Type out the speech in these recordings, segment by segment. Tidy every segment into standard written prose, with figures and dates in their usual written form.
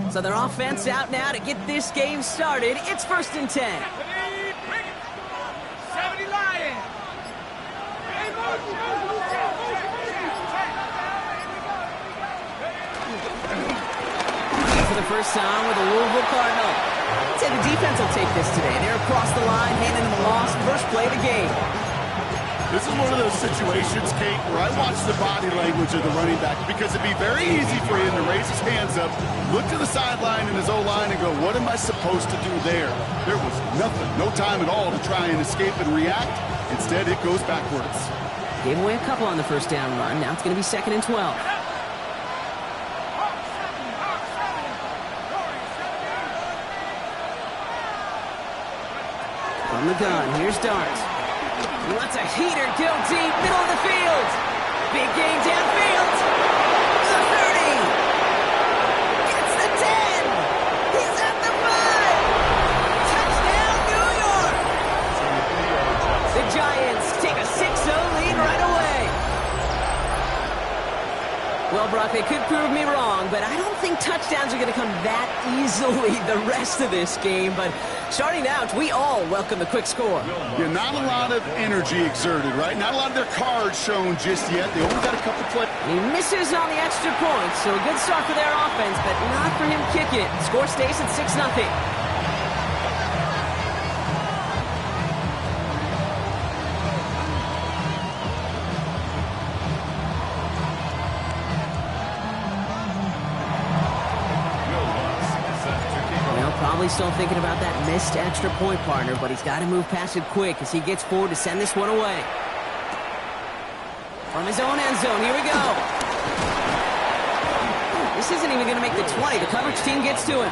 So their offense out now to get this game started. It's 1st and 10. 70 Lions. For the first time with a Louisville Cardinal. I'd say the defense will take this today. They're across the line, handing them the loss. First play of the game. This is one of those situations, Kate, where I watch the body language of the running back because it'd be very easy for him to raise his hands up, look to the sideline in his O-line and go, what am I supposed to do there? There was nothing, no time at all to try and escape and react. Instead, it goes backwards. Gave away a couple on the first down run. Now it's going to be 2nd and 12. From the gun, here's Dart. He lets a heater go deep, middle of the field. Big gain downfield. The 30. Gets the 10. He's at the 5. Touchdown, New York. The Giants take a 6-0 lead right away. Well, Brock, they could prove me wrong, but I don't think touchdowns are going to come that easily the rest of this game. But starting out, we all welcome the quick score. Yeah, not a lot of energy exerted, right? Not a lot of their cards shown just yet. They only got a couple plays. He misses on the extra point, so a good start for their offense, but not for him kicking it. Score stays at 6-0. Probably still thinking about that missed extra point, partner, but he's got to move past it quick as he gets forward to send this one away. From his own end zone, here we go. This isn't even going to make the 20. The coverage team gets to him.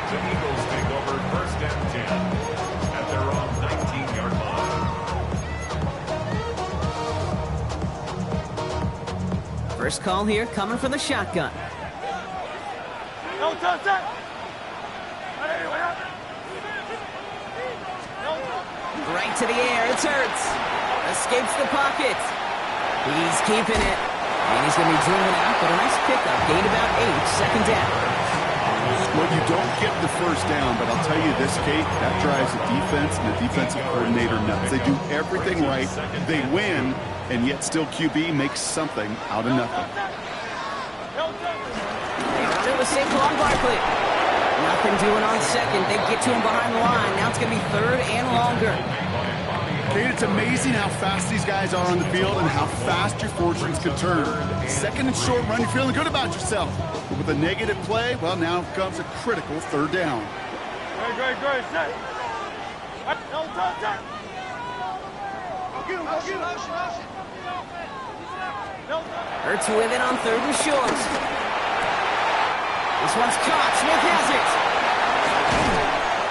The Eagles take over 1st and 10 at their own 19-yard line. First call here coming from the shotgun. No touchdown. Right to the air, it's Hurts. Escapes the pocket. He's keeping it. And he's going to be driven out, but a nice pickup. Gained about 8, 2nd down. Well, you don't get the first down, but I'll tell you this, Kate, that drives the defense and the defensive coordinator nuts. They do everything right. They win, and yet still QB makes something out of nothing. They run it with Saquon Barkley. Nothing doing on 2nd. They get to him behind the line. Now it's going to be 3rd and longer. Kate, it's amazing how fast these guys are on the field and how fast your fortunes can turn. 2nd and short run, you're feeling good about yourself. But with a negative play, well, now comes a critical 3rd down. Great. Set. No touchdown. Hurts with it on 3rd and short. This one's caught. Smith has it.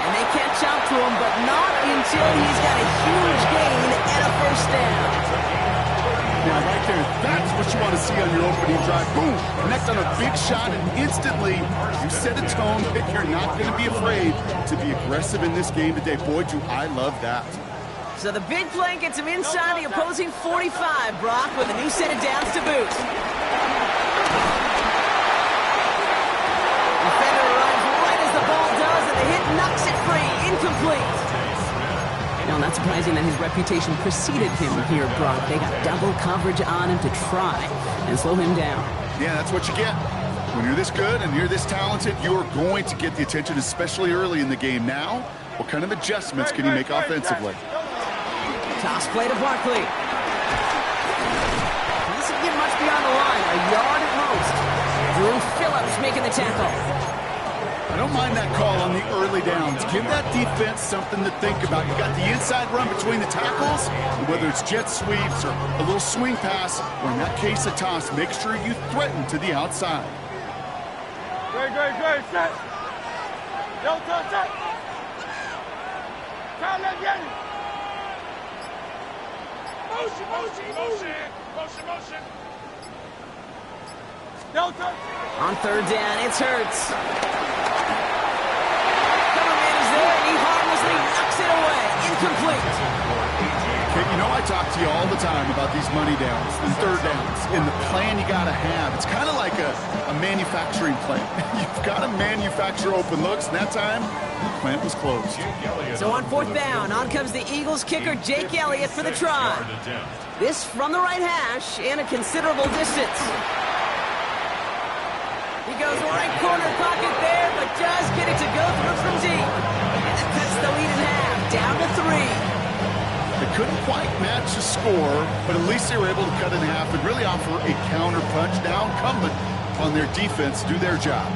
And they catch up to him, but not until he's got a huge gain and a 1st down. Now, right there, that's what you want to see on your opening drive. Boom! Connect on a big shot, and instantly you set a tone that you're not going to be afraid to be aggressive in this game today. Boy, do I love that. So the big play gets him inside the opposing 45, Brock, with a new set of downs to boot. Defender runs right as the ball does, and the hit knocks it free. Incomplete. Now, not surprising that his reputation preceded him here, Brock. They got double coverage on him to try and slow him down. Yeah, that's what you get. When you're this good and you're this talented, you're going to get the attention, especially early in the game. Now, what kind of adjustments can he make offensively? Toss play to Barkley. He doesn't get much beyond the line, a yard at most. Drew Phillips making the tackle. I don't mind that call on the early downs. Give that defense something to think about. You got the inside run between the tackles, and whether it's jet sweeps or a little swing pass, or in that case a toss, make sure you threaten to the outside. Great. Set. No touchdown. Let's get it. On third down, it's Hurts. Coverman is there, and he harmlessly knocks it away. Incomplete. Okay, you know I talk to you all the time about these money downs and third downs and the plan you got to have. It's kind of like a manufacturing plant. You've got to manufacture open looks, and that time, the plant was closed. So on fourth down, on comes the Eagles kicker, Jake Elliott, for the try. This from the right hash and a considerable distance. He goes right corner pocket there, but does get it to go through from deep. And that cuts the lead in half, down to 3. They couldn't quite match the score, but at least they were able to cut it in half and really offer a counter punch. Now incumbent on their defense to do their job.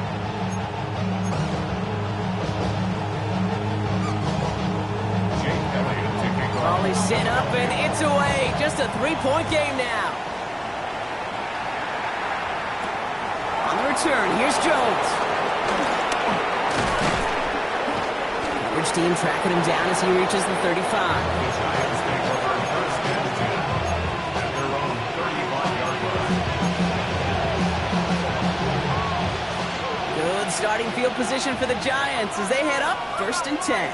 Ball is set up and it's away. Just a 3-point game now. On the return, here's Jones. Coverage team tracking him down as he reaches the 35. Good starting field position for the Giants as they head up 1st and 10.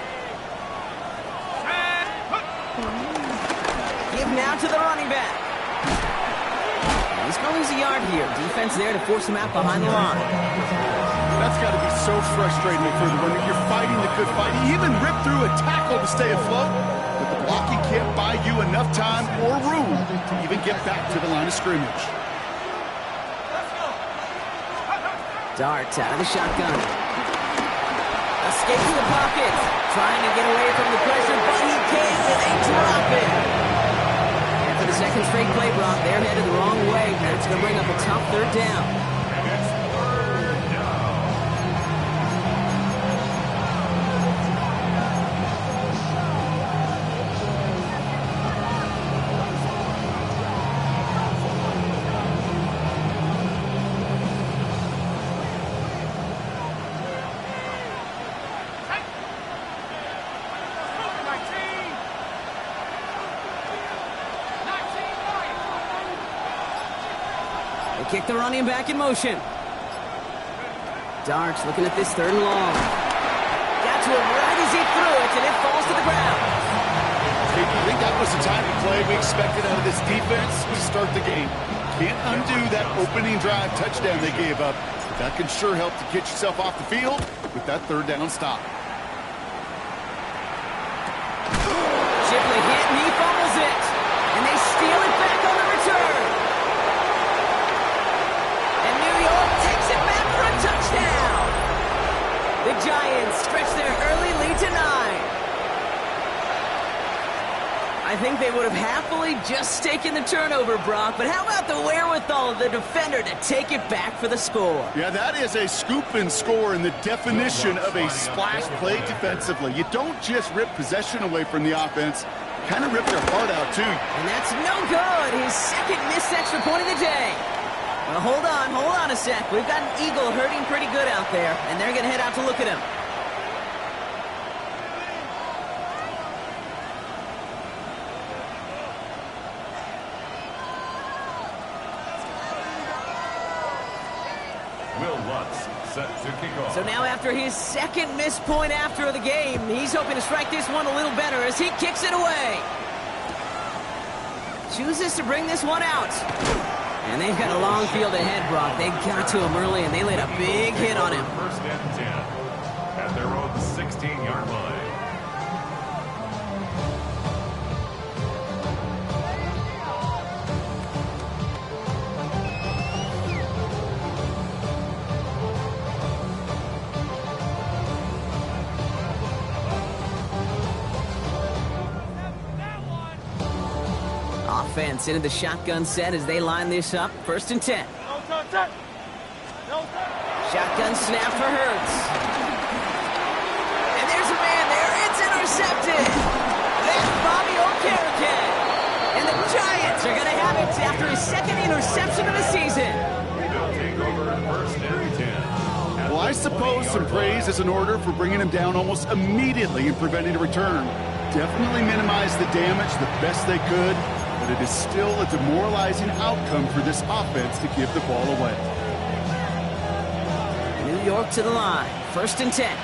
Give now to the running back. He's going to lose a yard here. Defense there to force him out behind the line. That's got to be so frustrating for the runner. You're fighting the good fight. He even ripped through a tackle to stay afloat, but the blocking can't buy you enough time or room to even get back to the line of scrimmage. Dart out of the shotgun. Escapes the pocket. Trying to get away from the pressure, but he can't, and they drop it. And for the second straight play, Brock, they're headed the wrong way. That's going to bring up a tough 3rd down. And it's 3rd down. Kick the running back in motion. Darts looking at this 3rd and long. Got to him right as he threw it, and it falls to the ground. I think that was the type of play we expected out of this defense to start the game. Can't undo that opening drive touchdown they gave up. But that can sure help to get yourself off the field with that 3rd down stop. Shipley hit, and he fumbles it. And they steal it back on the return. Takes it back for a touchdown. The Giants stretch their early lead to 9. I think they would have happily just taken the turnover, Brock, but how about the wherewithal of the defender to take it back for the score? Yeah, that is a scoop and score in the definition of a splash play defensively. You don't just rip possession away from the offense, kind of rip their heart out, too. And that's no good. His 2nd missed extra point of the day. Well, hold on a sec. We've got an Eagle hurting pretty good out there, and they're going to head out to look at him. Will Lutz set to kick off. So now after his 2nd missed point after the game, he's hoping to strike this one a little better as he kicks it away. Chooses to bring this one out. And they've got a long field ahead, Brock. They got to him early, and they laid a big hit on him. 1st and 10 at their own 16-yard line. Offense into the shotgun set as they line this up. 1st and 10. Shotgun snap for Hurts. And there's a man there. It's intercepted. That's Bobby Okereke. And the Giants are going to have it after his 2nd interception of the season. They'll take over 1st and 10. Well, I suppose some praise is in order for bringing him down almost immediately and preventing a return. Definitely minimized the damage the best they could. but it is still a demoralizing outcome for this offense to give the ball away. New York to the line. 1st and 10.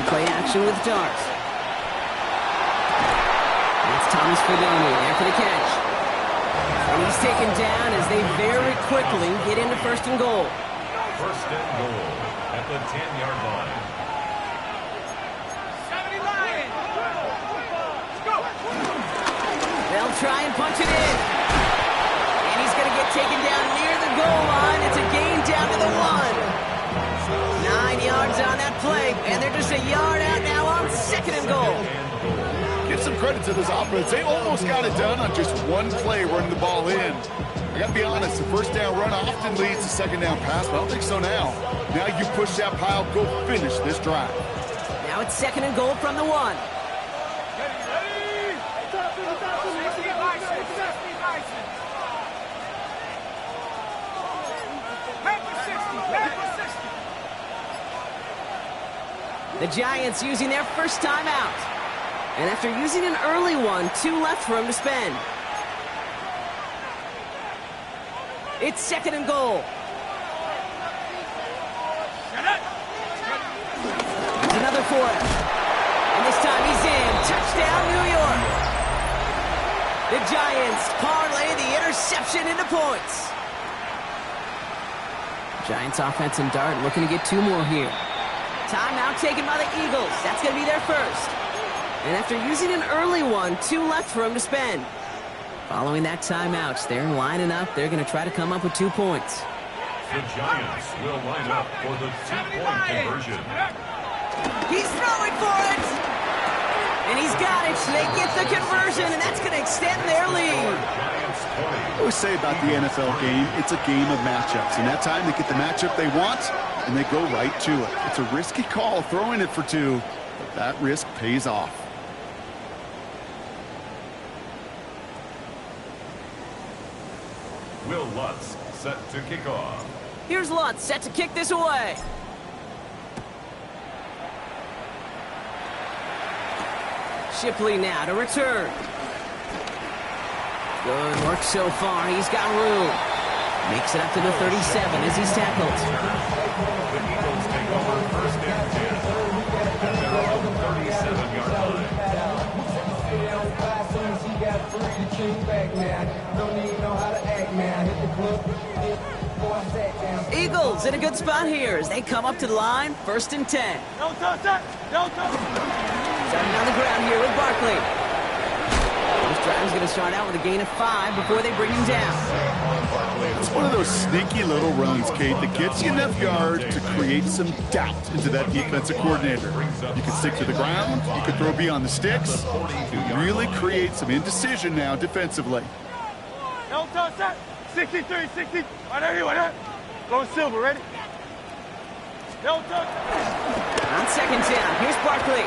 Play action with Darts. That's Thomas Fidoni there for the catch. And he's taken down as they very quickly get into 1st and goal. 1st and goal at the 10-yard line. They'll try and punch it in. And he's going to get taken down near the goal line. It's a gain down to the 1. 9 yards on that play, and they're just a yard out now on 2nd and goal. Give some credit to this offense. They almost got it done on just one play running the ball in. I got to be honest, the 1st down run often leads to 2nd down pass, but I don't think so now. Now you push that pile, go finish this drive. Now it's 2nd and goal from the 1. The Giants using their 1st timeout. And after using an early one, 2 left for him to spend. It's 2nd and goal. There's another for him. And this time he's in. Touchdown, New York. The Giants parlay the interception into points. Giants offense and Dart looking to get 2 more here. Timeout taken by the Eagles. That's going to be their 1st. And after using an early one, 2 left for him to spend. Following that timeout, they're lining up. They're going to try to come up with 2 points. The Giants will line up for the 2-point conversion. He's throwing for it! And he's got it. They get the conversion, and that's going to extend their lead. I always say about the NFL game, it's a game of matchups. And that time they get the matchup they want, and they go right to it. It's a risky call throwing it for 2, but that risk pays off. Will Lutz set to kick off. Here's Lutz set to kick this away. Shipley now to return. Good work so far. He's got room. Makes it up to the 37 as he's tackled. The Eagles take over 1st and 10 at their own 37-yard line. Eagles in a good spot here as they come up to the line. 1st and 10. No touch that. No touch. Starting on the ground here with Barkley. This drive is going to start out with a gain of 5 before they bring him down. It's one of those sneaky little runs, Kate, that gets you enough yards to create some doubt into that defensive coordinator. You can stick to the ground, you can throw beyond the sticks, really create some indecision now defensively. No touch that. 63, 60. Right there, right there. Go silver, ready? No touch. On 2nd down, here's Barkley.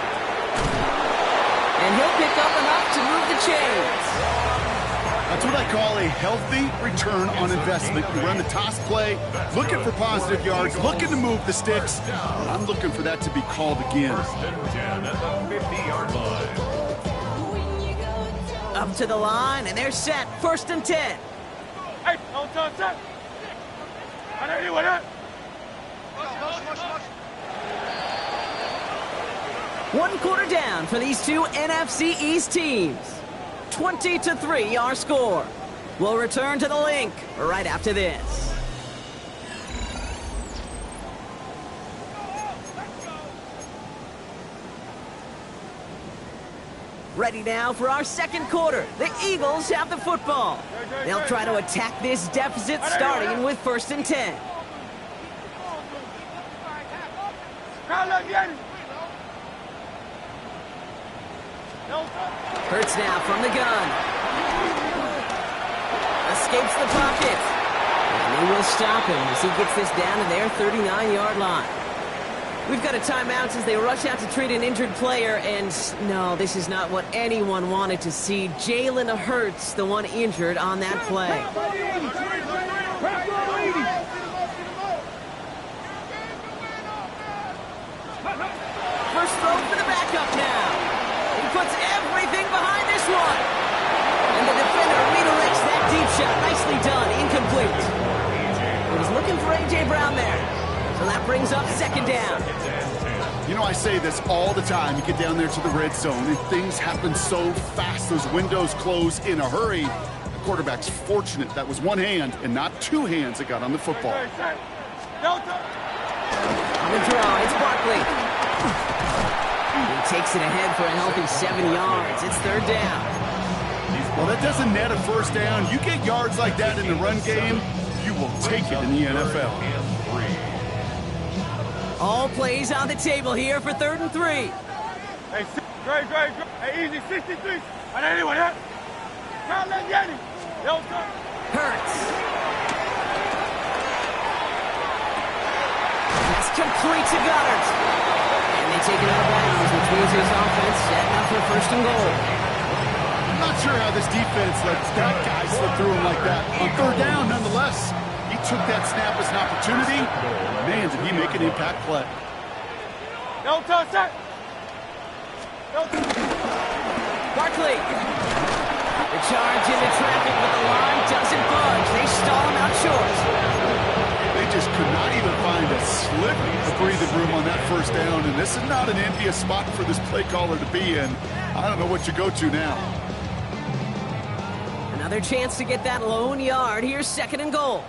And he'll pick up enough to move the chains. That's what I call a healthy return on investment. You run the toss play, looking for positive yards, looking to move the sticks. I'm looking for that to be called again. 1st and 10 at the 50-yard line. Up to the line, and they're set. 1st and 10. Hey, no touch that. Right there, right there. 1 quarter down for these 2 NFC East teams. 20-3 our score. We'll return to the link right after this. Ready now for our 2nd quarter. The Eagles have the football. They'll try to attack this deficit starting with 1st and 10. Hurts now from the gun. Escapes the pocket. And they will stop him as he gets this down to their 39-yard line. We've got a timeout as they rush out to treat an injured player, and no, this is not what anyone wanted to see. Jalen Hurts, the one injured on that play. Nicely done. Incomplete. He was looking for A.J. Brown there. So that brings up second down. You know, I say this all the time. You get down there to the red zone, and things happen so fast. Those windows close in a hurry. The quarterback's fortunate that was one hand and not two hands that got on the football. On the draw, it's Barkley. He takes it ahead for a healthy 7 yards. It's third down. Well, that doesn't net a first down. You get yards like that in the run game, you will take it in the NFL. All plays on the table here for 3rd and 3. Hey, great. Hey, easy, 63. I don't anyone hurt. Can't let Yanni. Hurts. It's complete to Goddard. And they take it out of bounds, which means his offense setting up for 1st and goal. I'm not sure how this defense lets that guy slip through him like that. On 3rd down, nonetheless. He took that snap as an opportunity. Man, did he make an impact play. No touch that. Barkley. The charge into traffic, but the line doesn't budge. They stall him out short. They just could not even find a sliver of breathing room on that 1st down, and this is not an envious spot for this play caller to be in. I don't know what you go to now. Another chance to get that lone yard. Here's 2nd and goal.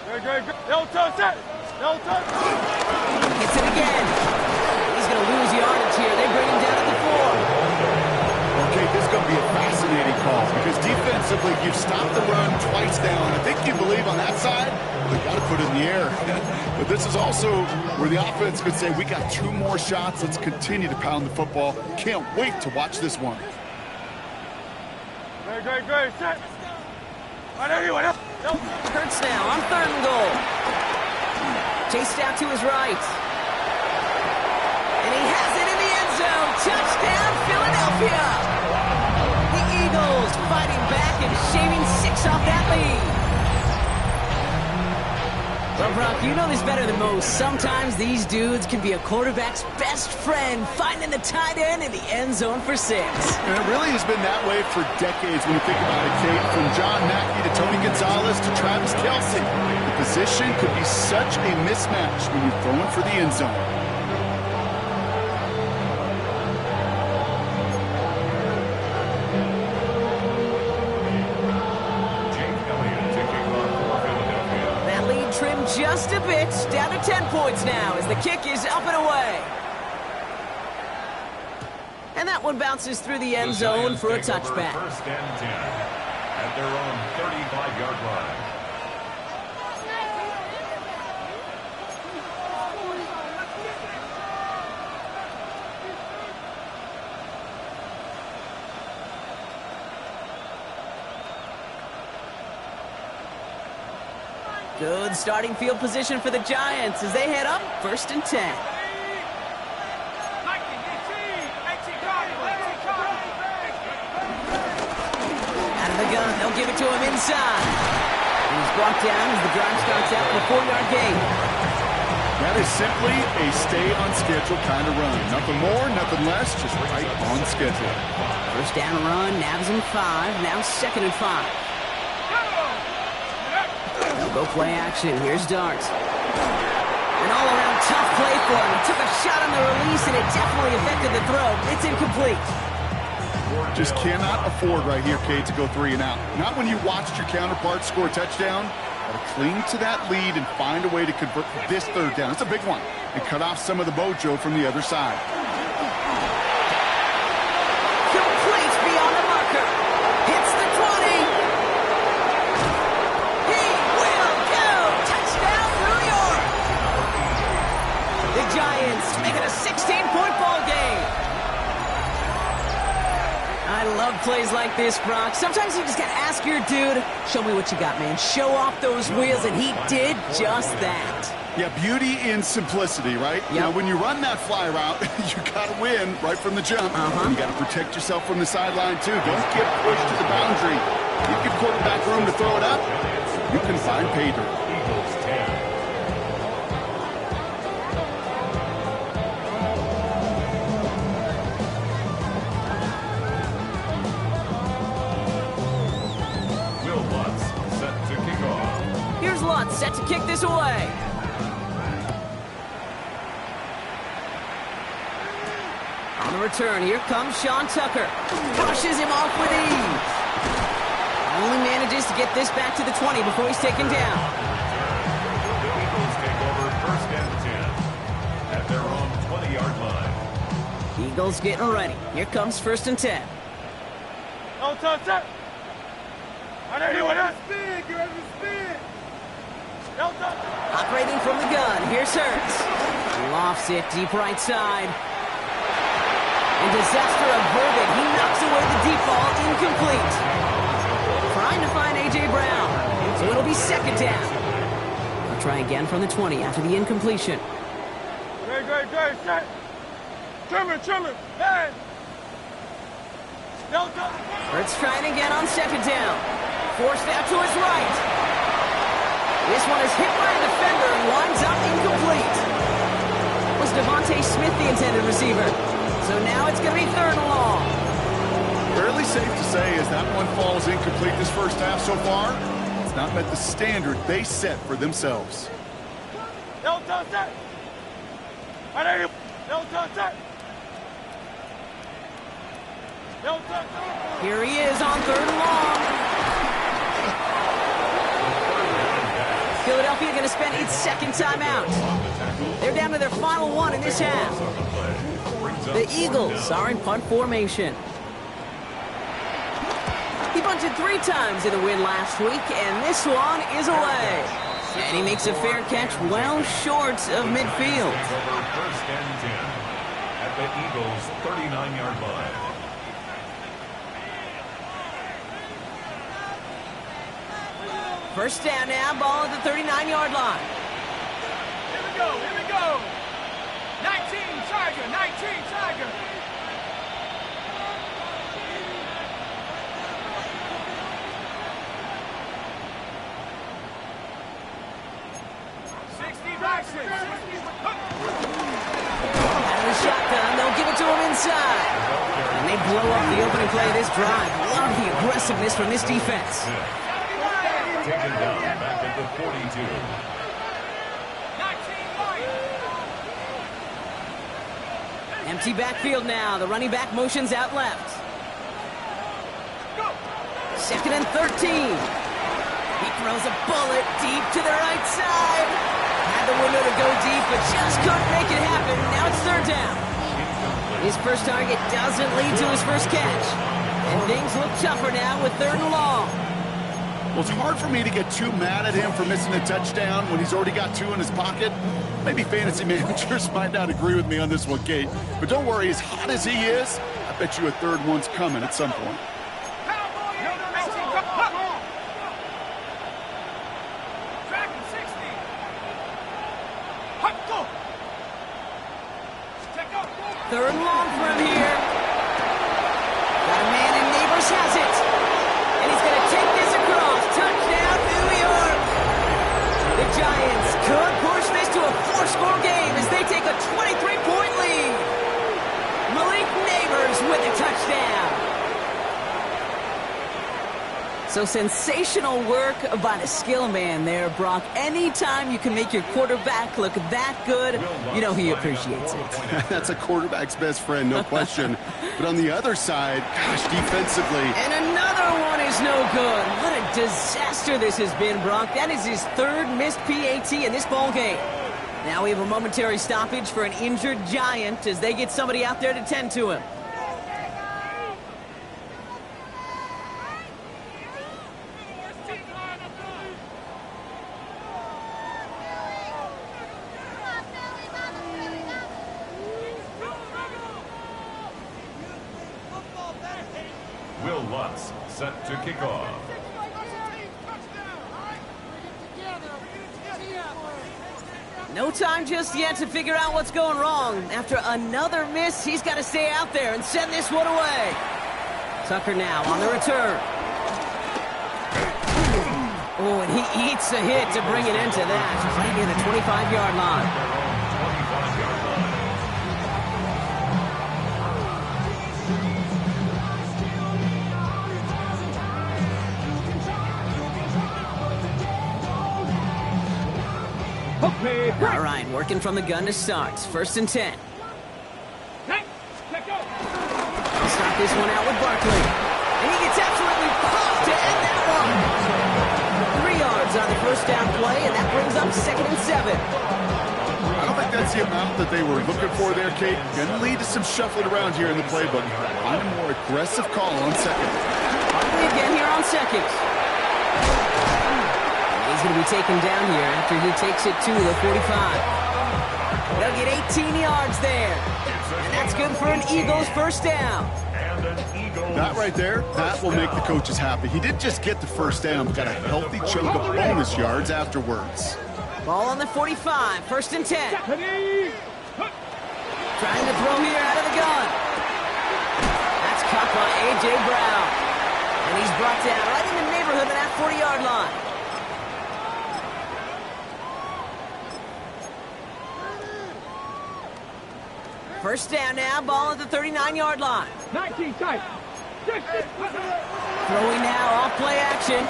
Great. No touch that. No touch. Hits it again. He's going to lose yardage here. They bring him down at the 4. Okay, this is going to be a fascinating call because defensively, you've stopped the run twice down. I think you believe on that side, they got to put it in the air. But this is also where the offense could say, we got 2 more shots. Let's continue to pound the football. Can't wait to watch this one. Great. Set. I know anyone else. Hurts now on 3rd and goal. Chased out to his right. And he has it in the end zone. Touchdown, Philadelphia. The Eagles fighting back and shaving 6 off that lead. Well, Brock, you know this better than most. Sometimes these dudes can be a quarterback's best friend, finding the tight end in the end zone for 6. And it really has been that way for decades when you think about it, Kate. From John Mackey to Tony Gonzalez to Travis Kelce. The position could be such a mismatch when you're throwing for the end zone. Just a bit, down to 10 points now as the kick is up and away. And that one bounces through the end zone for a touchback. 1st and 10 at their own 35-yard line. Good starting field position for the Giants as they head up 1st and 10. Out of the gun, they'll give it to him inside. And he's brought down as the drive starts out with a 4-yard gain. That is simply a stay-on-schedule kind of run. Nothing more, nothing less, just right on schedule. 1st down run, nabs him 5, now 2nd and 5. Go play action. Here's Dart. An all-around tough play for him. He took a shot on the release, and it definitely affected the throw. It's incomplete. Just cannot afford right here, Kate, to go 3 and out. Not when you watched your counterpart score a touchdown. Got to cling to that lead and find a way to convert this 3rd down. It's a big one. And cut off some of the mojo from the other side. Complete beyond the marker. Hits the 20. Giants make it a 16-point ball game. I love plays like this, Brock. Sometimes you just got to ask your dude, show me what you got, man. Show off those wheels, and he did just that. Yeah, beauty in simplicity, right? Yep. Now, when you run that fly route, you got to win right from the jump. You got to protect yourself from the sideline, too. Don't get pushed to the boundary. You give quarterback room to throw it up, you can find pay dirt. Eagles 10. set to kick this away. On the return, here comes Sean Tucker. Brushes him off with ease. Only manages to get this back to the 20 before he's taken down. The Eagles take over first and 10 at their own 20-yard line. Eagles getting ready. Here comes first and 10. No touch it. I know you want to spin. Get ready to spin. No touch. Operating from the gun. Here's Hurts. Lofts it deep right side. And disaster averted. He knocks away the deep ball. Incomplete. Trying to find A.J. Brown. So it'll be second down. They'll try again from the 20 after the incompletion. Great. Set. Trimmer. Hey. No touch. Hurts trying again on second down. Forced out to his right. This one is hit by a defender and winds up incomplete. Was Devontae Smith the intended receiver? So now it's going to be third and long. Fairly safe to say as that one falls incomplete this first half so far, it's not met the standard they set for themselves. No touch it. I know you. No touch it. No touch it. Here he is on third and long. Philadelphia going to spend its second timeout. They're down to their final one in this half. The Eagles are in punt formation. He bunted 3 times in the win last week, and this one is away. And he makes a fair catch well short of midfield. First and 10 at the Eagles' 39-yard line. First down now, ball at the 39-yard line. Here we go. 19 Tiger. 60 back. Out of the shotgun, they'll give it to him inside. And they blow up the opening play of this drive. Love the aggressiveness from this defense. Taken down back at the 42. Empty backfield now. The running back motions out left. Second and 13. He throws a bullet deep to the right side. Had the window to go deep, but just couldn't make it happen. Now it's third down. His first target doesn't lead to his first catch. And things look tougher now with third and long. Well, it's hard for me to get too mad at him for missing a touchdown when he's already got 2 in his pocket. Maybe fantasy managers might not agree with me on this one, Kate. But don't worry, as hot as he is, I bet you a third one's coming at some point. Third and long for him here. Got a man and Neighbors has it. And he's going to take this across. Touchdown, New York. The Giants could push this to a 4-score game as they take a 23-point lead. Malik Neighbors with a touchdown. So sensational work by the skill man there, Brock. Anytime you can make your quarterback look that good, you know he appreciates it. That's a quarterback's best friend, no question. But on the other side, gosh, defensively. And another one is no good. What a disaster this has been, Brock. That is his 3rd missed PAT in this ball game. Now we have a momentary stoppage for an injured Giant as they get somebody out there to tend to him. Will Lutz set to kick off. No time just yet to figure out what's going wrong. After another miss, he's got to stay out there and send this one away. Tucker now on the return. Oh, and he eats a hit to bring it into that. Right near the 25-yard line. All right, working from the gun to start. 1st and 10. I'll start this one out with Barkley. And he gets absolutely popped to end that one. 3 yards on the 1st down play, and that brings up 2nd and 7. I don't think that's the amount that they were looking for there, Kate. Going to lead to some shuffling around here in the playbook. Find a more aggressive call on 2nd. Barkley again here on 2nd. He's going to be taken down here after he takes it to the 45. They'll get 18 yards there. And that's good for an Eagles 1st down. That right there, that will make the coaches happy. He didn't just get the 1st down, but got a healthy chunk of bonus yards afterwards. Ball on the 45, 1st and 10. Trying to throw here out of the gun. That's caught by A.J. Brown. And he's brought down right in the neighborhood of that 40-yard line. First down now, ball at the 39-yard line. 19 tight. Throwing now, off play action.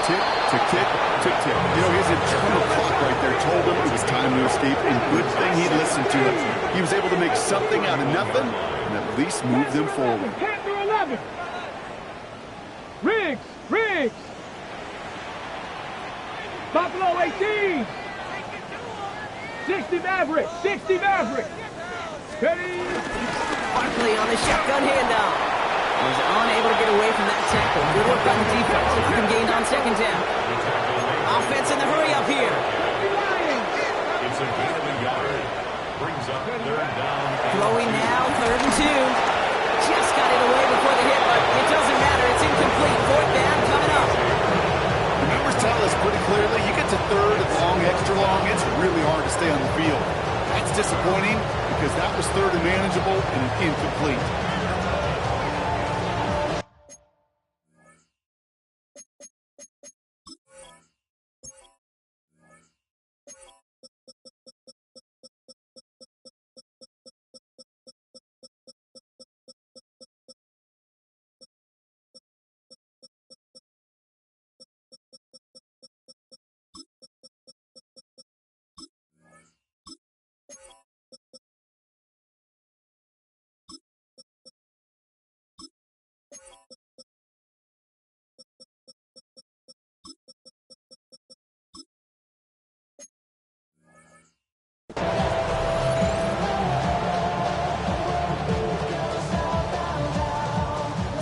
Tick, tick, tick, tick, tick. You know, his internal clock right there told him it was time to escape, and good thing he listened to it. He was able to make something out of nothing and at least move them forward. Panther 11. Riggs. Buffalo 18. 60 Maverick. Ready. Barkley on the shotgun handoff. Was unable to get away from that tackle. Good work on the defense. Good gain on 2nd down. Offense in the hurry up here. It's a gain of a yard. Brings up 3rd down. Throwing now, 3rd and 2. Just got it away before the hit, but it doesn't matter. It's incomplete. 4th down coming up. The numbers tell us pretty clearly, you get to 3rd and long, extra long, it's really hard to stay on the field. That's disappointing because that was 3rd and manageable and incomplete.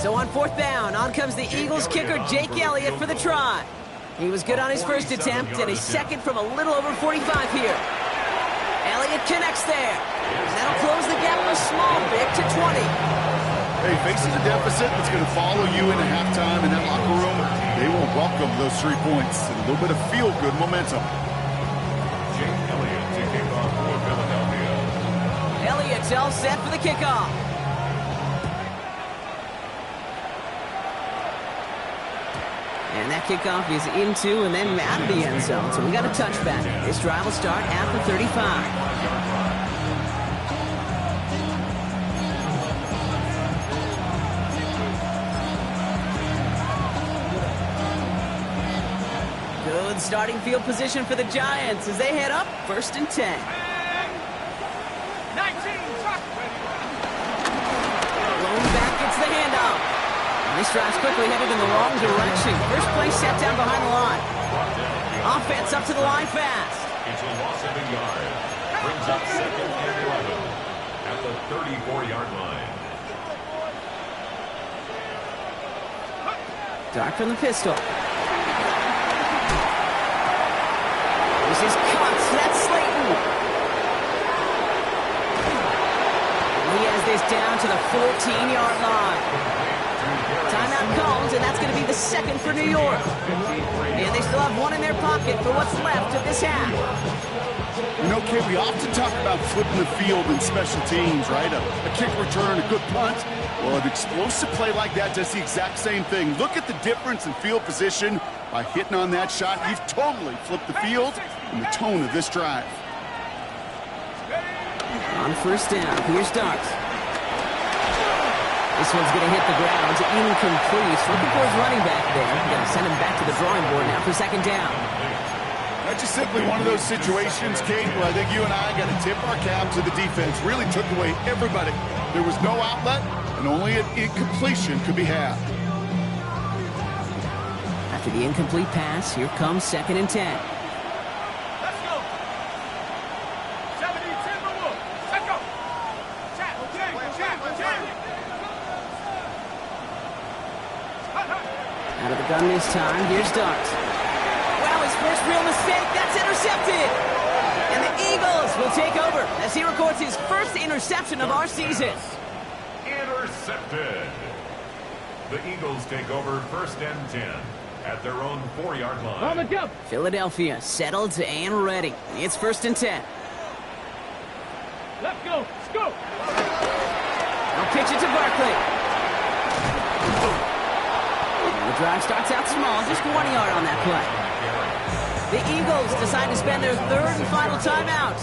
So on 4th down, on comes the Eagles kicker, Jake Elliott, for the try. He was good on his 1st attempt, and his 2nd from a little over 45 here. Elliott connects there. And that'll close the gap a small bit to 20. Hey, facing a deficit that's going to follow you into halftime in that locker room, they will welcome those 3 points and a little bit of feel-good momentum. Jake Elliott to kick off for Philadelphia. Elliott's all set for the kickoff. And that kickoff is into and then out of the end zone. So we got a touchback. This drive will start at the 35. Good starting field position for the Giants as they head up 1st and 10. 19. Blown back gets the handoff. This drive's quickly headed in the wrong direction. First play set down behind the line. Offense up to the line fast. It's a loss of a yard. Brings up 2nd and 11 at the 34-yard line. Dark from the pistol. This is Cox. That's Slayton. He has this down to the 14-yard line. Timeout called, and that's going to be the 2nd for New York. And they still have 1 in their pocket for what's left of this half. You know, Kate, we often talk about flipping the field in special teams, right? A kick return, a good punt. Well, an explosive play like that does the exact same thing. Look at the difference in field position by hitting on that shot. You've totally flipped the field and the tone of this drive. On 1st down, here's Starks. This one's going to hit the ground. Incomplete. Looking for his running back there. Going to send him back to the drawing board now for second down. That's just simply one of those situations, Kate, where I think you and I got to tip our cap to the defense. Really took away everybody. There was no outlet, and only an incompletion could be had. After the incomplete pass, here comes second and 10. Let's go. 70, 10, move. Let's go. Chat. Out of the gun this time, here's Dart. Wow, his first real mistake, that's intercepted! And the Eagles will take over as he records his first interception of our season. Intercepted. The Eagles take over first and 10 at their own 4-yard line. On the jump. Philadelphia settled and ready. It's first and 10. Let's go. Let's go. I'll pitch it to Barkley. And the drive starts out small, just 1 yard on that play. The Eagles decide to spend their third and final timeout.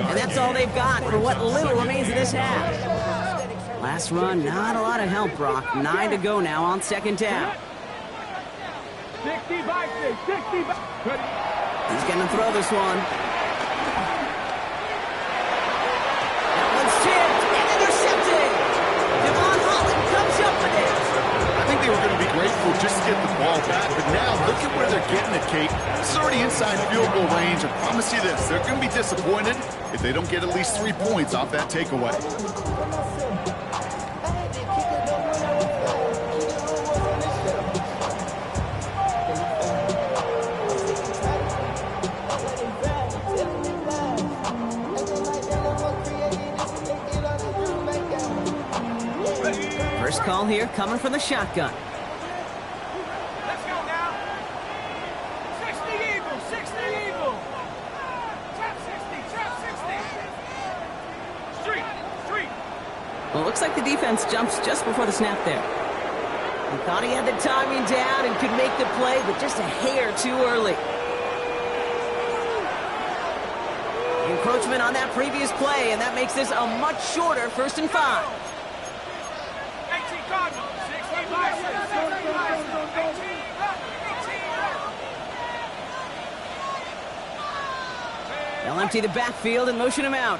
And that's all they've got for what little remains of this half. Last run, not a lot of help, Brock. 9 to go now on second down. 60 by 60 by. He's going to throw this one. That one's tipped and intercepted. Devon Holland comes up with it. I think they were going to be grateful just to get the ball back, but now look at where they're getting it, Kate. This is already inside field goal range. I promise you this, they're going to be disappointed if they don't get at least 3 points off that takeaway. First call here coming from the shotgun. Let's go now. 60 Eagle. 60 Eagle. Trap 60. Trap 60. Street. Well, it looks like the defense jumps just before the snap there. He thought he had the timing down and could make the play, but just a hair too early. Encroachment on that previous play, and that makes this a much shorter first and 5. 18 Cardinals. 60 by 60. 18. They'll empty the backfield and motion him out.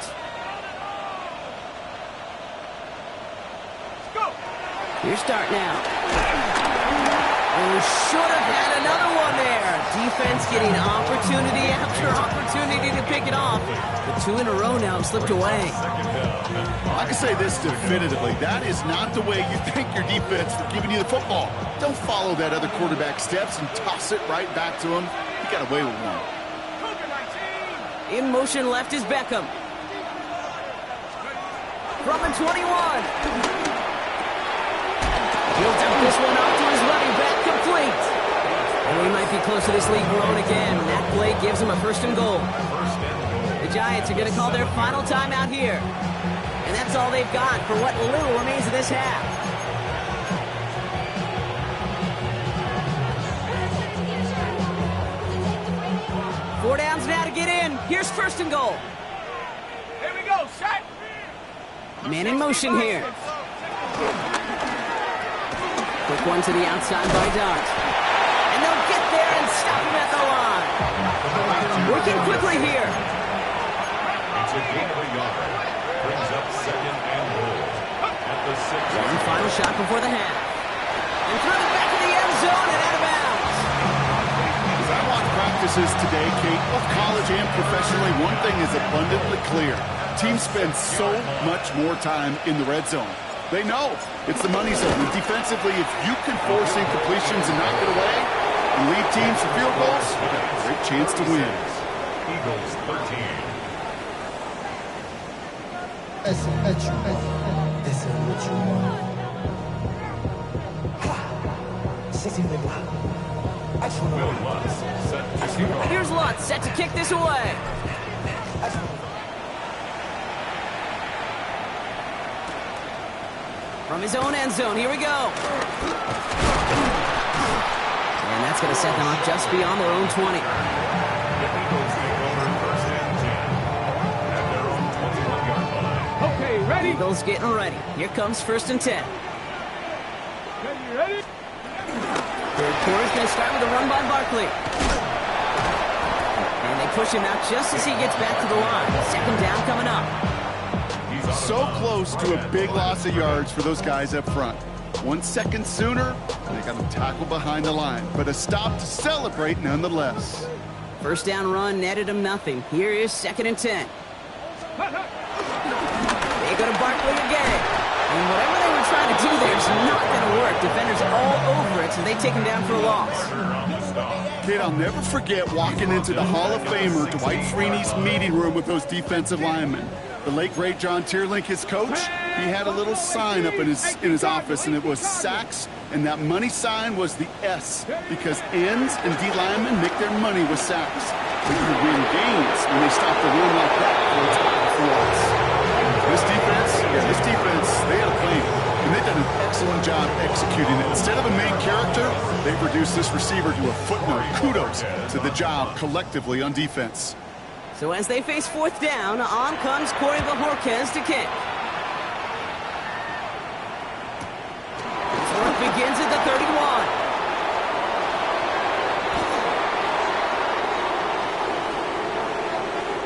Go. Here's start now. Oh, should have had another one there. Defense getting opportunity after opportunity to pick it off. The 2 in a row now slipped away. I can say this definitively. That is not the way you thank your defense for giving you the football. Don't follow that other quarterback steps and toss it right back to him. You got away with one. In motion left is Beckham. From the 21. He'll dump this one off to his running back, complete. And we might be close to this lead blown again. That play gives him a first and goal. The Giants are going to call their final timeout here. And that's all they've got for what little remains of this half. Four downs now to get in. Here's first and goal. Here we go. Set. Man in motion here. Quick one to the outside by Dart. And they'll get there and stop him at the line. Working quickly here. It's a gain of a yard. Brings up second and goal at the 6. One final shot before the half. And throw it back in the end zone and out of bounds. As I watch practices today, Kate, both college and professionally, one thing is abundantly clear. Teams spend so much more time in the red zone. They know it's the money zone. And defensively, if you can force incompletions and knock it away and lead teams to field goals, you got a great chance to win. Eagles 13. This is what you want. Will Lutz set to kick off. Here's Lutz set to kick this away. From his own end zone, here we go. And that's going to set them up just beyond their own 20. The Eagles take over first and 10 at their own 21-yard line. Okay, Eagles getting ready. Here comes 1st and 10. Ready? Third quarter's going to start with a run by Barkley. And they push him out just as he gets back to the line. 2nd down coming up. So close to a big loss of yards for those guys up front. 1 second sooner, and they got him tackled behind the line. But a stop to celebrate nonetheless. 1st down run netted him nothing. Here is 2nd and 10. They go to Barkley again. And whatever they were trying to do there is not going to work. Defenders all over it, so they take him down for a loss. Kid, I'll never forget walking into the Hall of Famer Dwight Freeney's meeting room with those defensive linemen. The late, great John Tierlink, his coach, he had a little sign up in his office, and it was sacks, and that money sign was the S, because ends and D linemen make their money with sacks. But you win games when they stop the run like that for a top performance. This defense, they had a plan, and they've done an excellent job executing it. Instead of a main character, they've reduced this receiver to a footnote. Kudos to the job collectively on defense. So as they face 4th down, on comes Corey Bajorquez to kick. So it begins at the 31.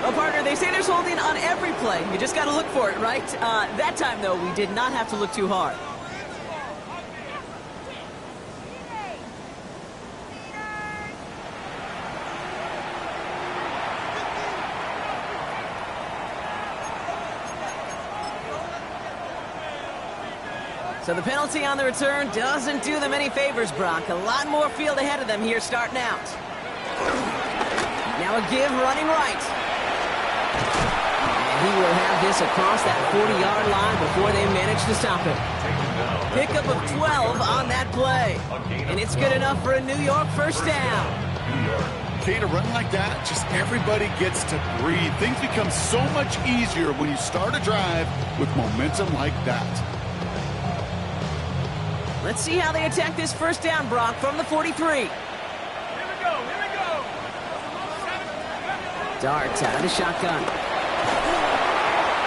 Well, partner, they say there's holding on every play. You just got to look for it, right? That time, though, we did not have to look too hard. So the penalty on the return doesn't do them any favors, Brock. A lot more field ahead of them here starting out. Now a give running right. And he will have this across that 40-yard line before they manage to stop it. Pickup of 12 on that play. And it's good enough for a New York 1st down. Okay, to run like that, just everybody gets to breathe. Things become so much easier when you start a drive with momentum like that. Let's see how they attack this 1st down, Brock, from the 43. Here we go. Darts out of the shotgun.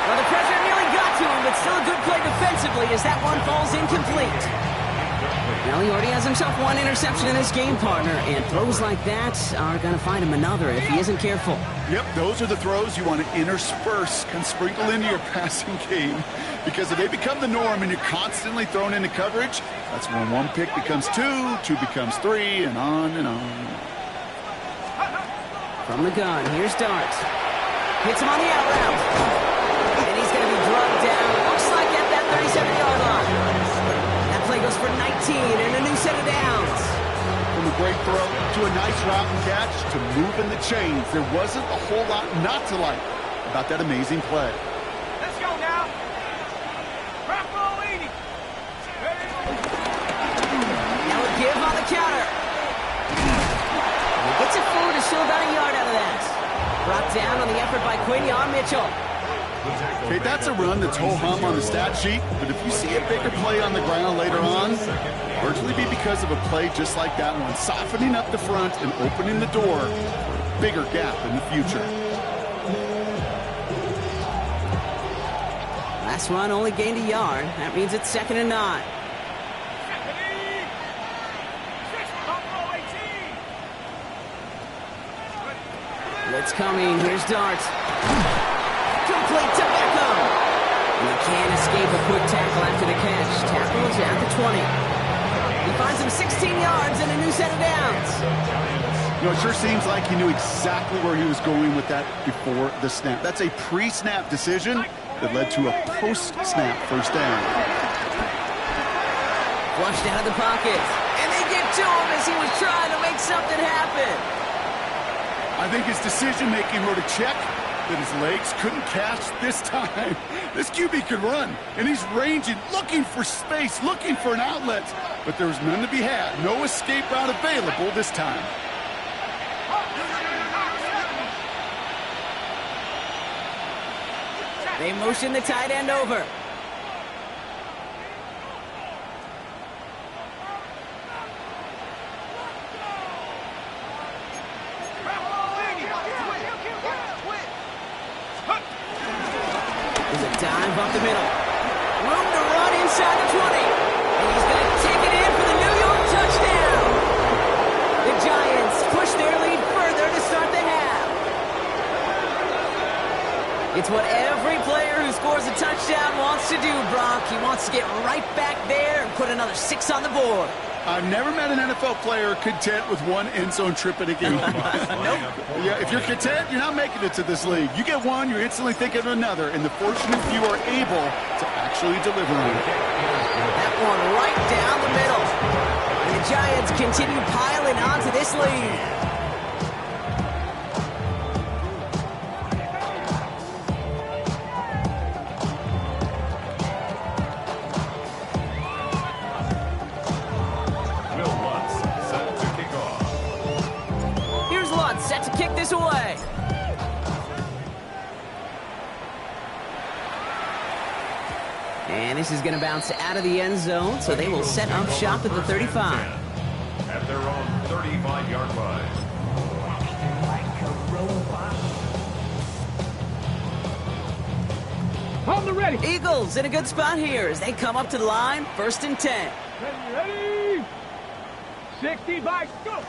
Well, the pressure nearly got to him, but still a good play defensively as that one falls incomplete. Well, he already has himself 1 interception in this game, partner, and throws like that are going to find him another if he isn't careful. Yep, those are the throws you want to intersperse and sprinkle into your passing game, because if they become the norm and you're constantly thrown into coverage, that's when 1 pick becomes 2, 2 becomes 3, and on and on. From the gun, here's Darts. Hits him on the out route. And he's going to be drugged down. Looks like at that 37-yard line. That play goes for 19 and a new set of downs. From a great throw to a nice route and catch to moving the chains, there wasn't a whole lot not to like about that amazing play. Let's go now. Rock roll 80. Now a give on the counter. And he gets it forward to still about a yard out of that. Brought down on the effort by Quinion Mitchell. Okay, that's a run that's ho-hum on the stat sheet, but if you see a bigger play on the ground later on, largely be because of a play just like that one, softening up the front and opening the door for a bigger gap in the future. Last run only gained a yard. That means it's 2nd and 9. Blitz coming. Here's Darts. Complete to Beckham. He can't escape a quick tackle after the catch. Tackles at the 20. He finds him 16 yards and a new set of downs. You know, it sure seems like he knew exactly where he was going with that before the snap. That's a pre-snap decision that led to a post-snap 1st down. Flushed out of the pocket. And they get to him as he was trying to make something happen. I think his decision-making wrote a check that his legs couldn't catch this time. This QB could run, and he's ranging, looking for space, looking for an outlet. But there was none to be had. No escape route available this time. They motion the tight end over. There's a dive on up the middle. Room to run inside the 20. And he's going to take it in for the New York touchdown. The Giants push their lead further to start the half. It's what every player who scores a touchdown wants to do, Brock. He wants to get right back there and put another 6 on the board. I've never met an NFL player content with one end zone trip in a game. Nope. Yeah, if you're content, you're not making it to this league. You get one, you're instantly thinking of another, and the fortunate few are able to actually deliver on it. That one right down the middle. And the Giants continue piling onto this lead. Set to kick this away. And this is going to bounce out of the end zone, so they will set up shop at the 35. At their own 35-yard line. On the ready. Eagles in a good spot here as they come up to the line, 1st and 10. Ready. 60 by go.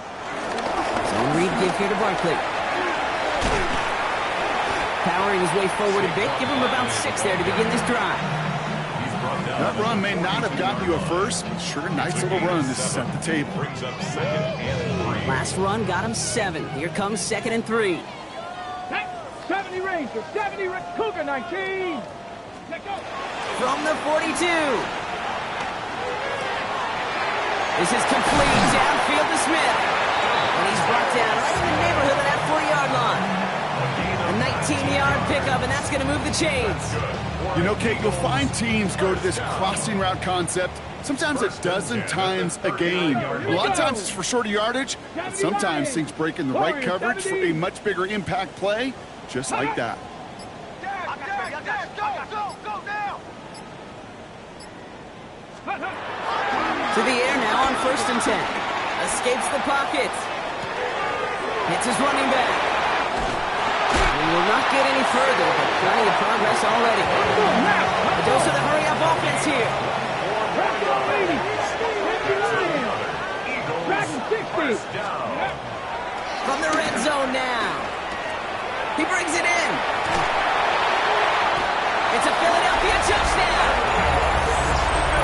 Zone read give here to Barkley. Powering his way forward a bit. Give him about 6 there to begin this drive. That run may not have gotten you a first, but sure, nice little run to set the table. Brings up 2nd and 3. Last run got him 7. Here comes 2nd and 3. 70 Ranger, 70 Cougar 19. Let go. From the 42. This is complete downfield to Smith. And he's brought down right in the neighborhood of that 4-yard line. A 19-yard pickup, and that's going to move the chains. You know, Kate, you'll find teams go to this crossing route concept sometimes a dozen times a game. A lot of times it's for shorter yardage, but sometimes things break in the right coverage for a much bigger impact play, just like that. To the air now on 1st and 10. Escapes the pocket. Hits his running back. He will not get any further, but plenty of progress already. A dose of the hurry-up offense here. From the red zone now. He brings it in. It's a Philadelphia touchdown.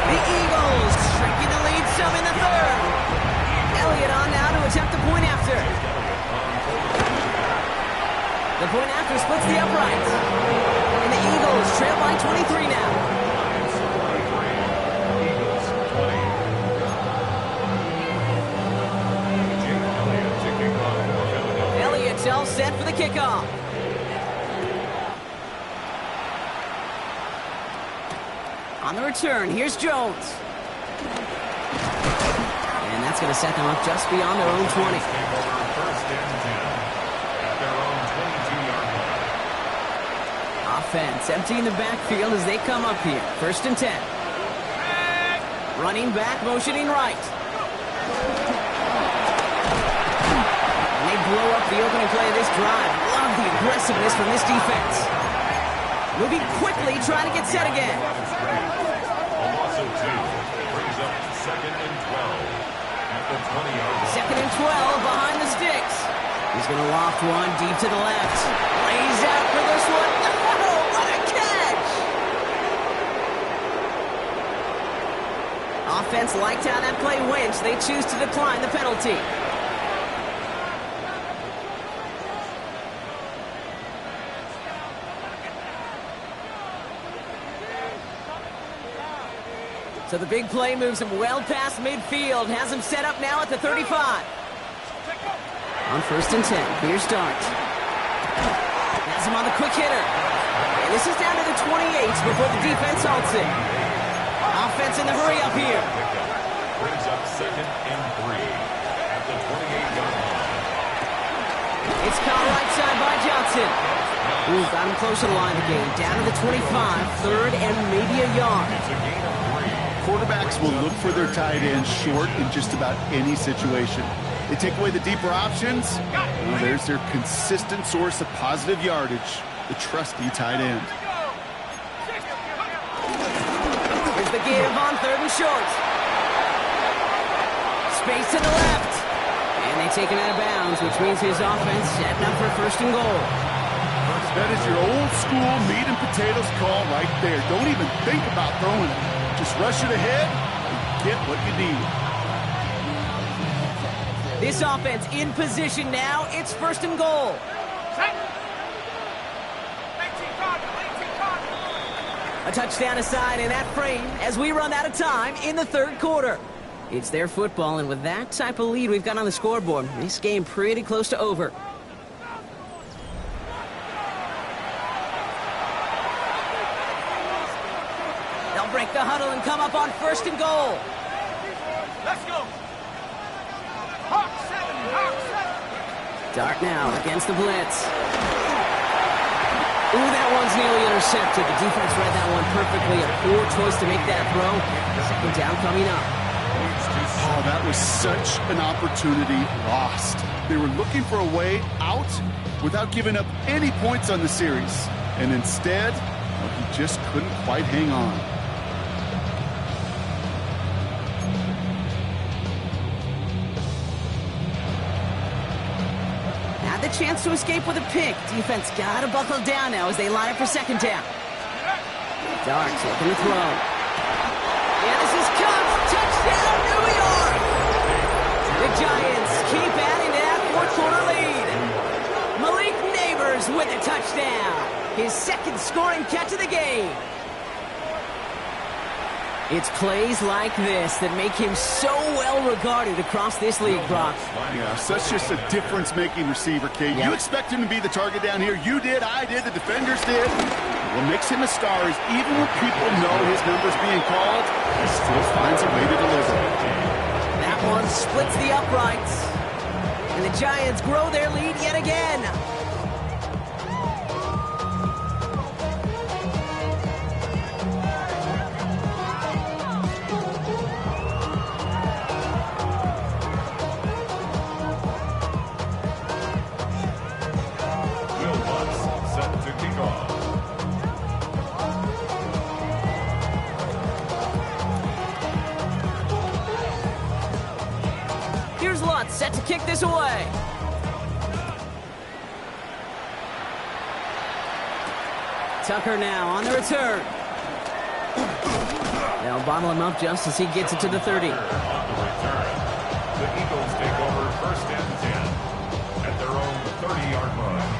The Eagles shrinking the lead some in the 3rd. Elliott on now to attempt the point after. The point after splits the uprights. And the Eagles trail by 23 now. Elliott's all set for the kickoff. On the return, here's Jones. And that's going to set them up just beyond their own 20. Offense emptying the backfield as they come up here. 1st and 10. Running back, motioning right. And they blow up the opening play of this drive. Love the aggressiveness from this defense. Moving quickly, trying to get set again. Brings up 2nd and 12 at the 20-yard line. 2nd and 12 behind the sticks. He's going to loft one deep to the left. Lays out for this one. Oh, what a catch! Offense liked how that play went. They choose to decline the penalty. So the big play moves him well past midfield. Has him set up now at the 35. On 1st and 10, here's Dart. Has him on the quick hitter. And this is down to the 28 before the defense halts it. Offense in the hurry up here. Brings up 2nd and 3 at the 28-yard line. It's caught right side by Johnson. Ooh, got him close to the line of the game. Down to the 25, 3rd and maybe a yard. It's a gain of 3. Quarterbacks will look for their tight end short in just about any situation. They take away the deeper options. Well, there's their consistent source of positive yardage, the trusty tight end. the give on 3rd and short. Space to the left. And they take him out of bounds, which means his offense setting up for 1st and goal. That is your old school meat and potatoes call right there. Don't even think about throwing it. Just rush it ahead and get what you need. This offense in position now. It's 1st and goal. A touchdown aside in that frame as we run out of time in the 3rd quarter. It's their football, and with that type of lead we've got on the scoreboard, this game pretty close to over. They'll break the huddle and come up on 1st and goal. Let's go. Hawk 7, Hawk 7. Dart now against the blitz. Ooh, that one's nearly intercepted. The defense read that one perfectly. A poor choice to make that throw. 2nd down coming up. Oh, that was such an opportunity lost. They were looking for a way out without giving up any points on the series. And instead, well, he just couldn't quite hang on. Had the chance to escape with a pick. Defense got to buckle down now as they line up for 2nd down. Darts looking to throw. Yeah, this is Cubs. Touchdown, New York! The Giants keep adding to that 4th quarter lead. Malik Neighbors with a touchdown. His 2nd scoring catch of the game. It's plays like this that make him so well regarded across this league, Brock. Yeah, such just a difference-making receiver, Kate. Yeah. You expect him to be the target down here. You did, I did, the defenders did. What makes him a star is even when people know his number's being called, he still finds a way to deliver. That one splits the uprights. And the Giants grow their lead yet again. Set to kick this away. Tucker now on the return. They'll bottle him up just as he gets it to the 30. On the return, the Eagles take over 1st and 10 at their own 30-yard line.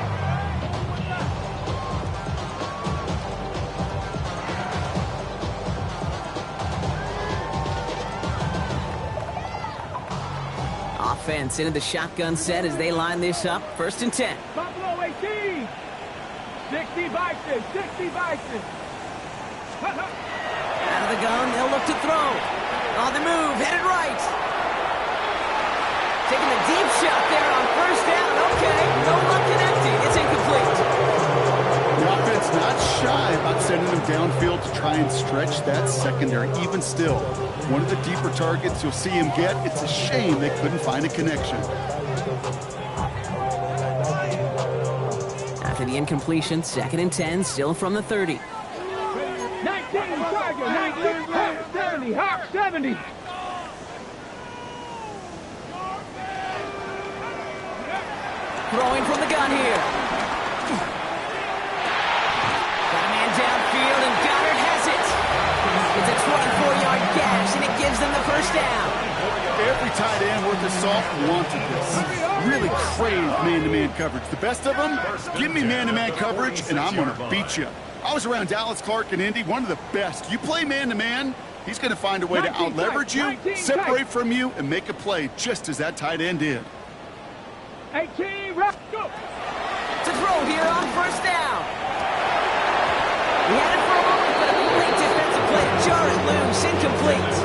Offense into the shotgun set as they line this up. 1st and 10. Buffalo 18. 60 Bison, 60 Bison. Out of the gun, they'll look to throw. On the move, headed right. Taking the deep shot there on 1st down. Okay, no luck connecting. It's incomplete. The offense not shy about sending him downfield to try and stretch that secondary. Even still, one of the deeper targets you'll see him get. It's a shame they couldn't find a connection. After the incompletion, 2nd and 10, still from the 30. 19 Tiger, 19 Hawk 70, Hawk 70. Throwing from the gun here. Got a man downfield, and Goddard has it. It's a 24-yard gash, and it gives them the 1st down. Every tight end worth his salt wanted this. Really craved man-to-man coverage. The best of them, give me man-to-man coverage, and I'm going to beat you. I was around Dallas Clark and Indy, one of the best. You play man-to-man, he's going to find a way to out-leverage you, separate from you, and make a play just as that tight end did. 18, rock, go. To throw here on 1st down. He had it for a moment, but a late defensive play to jar it loose, incomplete.